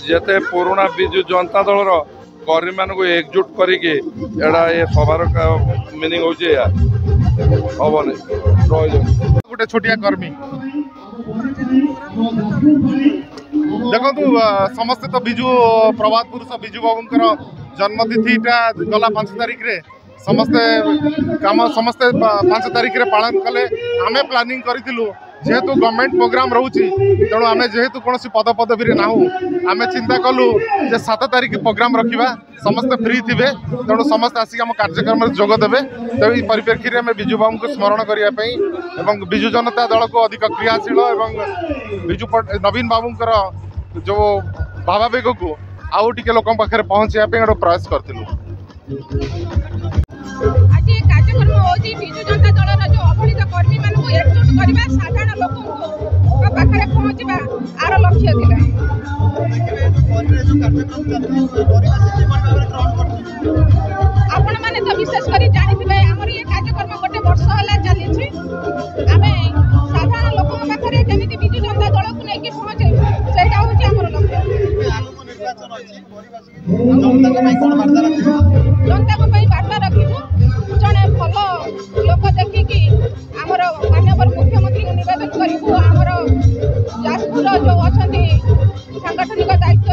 ଯେତେ ପୁରୁଣା ବିଜୁ ଜନତା ଦଳର କର୍ମୀ ମାନଙ୍କୁ एकजुट କରିକି ଏଟା ଏ ସଭାର ମିନିଂ ହଉଛି ଏହା ହବନି गोटे छोटिया कर्मी देखु समस्ते तो बिजु प्रभात पुरुष बिजु बाबूंकर जन्मतिथिटा गला 5 तारिख रे समस्ते काम समस्ते 5 तारिख रे पालन कले आमे प्लानिंग करिथिलु जेहेतु गवर्नमेंट प्रोग्राम रोची तेणु आमे जेहेतु कौन पदपदवी ना आमे चिंता कलु जे 7 तारिख प्रोग्राम रखा समस्ते फ्री थे तेणु समस्त आसिक आम कार्यक्रम में जोग देवे तो ये परिप्रेक्षी में बिजु बाबू को स्मरण करने बिजु जनता दल को अधिक क्रियाशील और बिजु नवीन बाबूंकर जो भावावेग को आउ टे लोक पाखे पहुँचा गोटे प्रयास करूँ। आज कार्यक्रम होती बिजु जनता दल जो अवहेलित कर्मी मानक एकजुट करवा साधारण लोक पाखे पहुँचवा आर लक्ष्य थिला। आपण माने तो विशेष कर जानी आमर ये कार्यक्रम गोटे वर्ष है चली आम साधारण लोक पाखे जमी बिजु जनता दल को लेकिन पहुँचे से हूँ आमर लक्ष्य। जनता बार्ता रखू जड़े भल लोक देखिकी आमर मानवर मुख्यमंत्री को निवेदन करूँ आमर जाजपुर जो अच्छा सांगठनिक दायित्व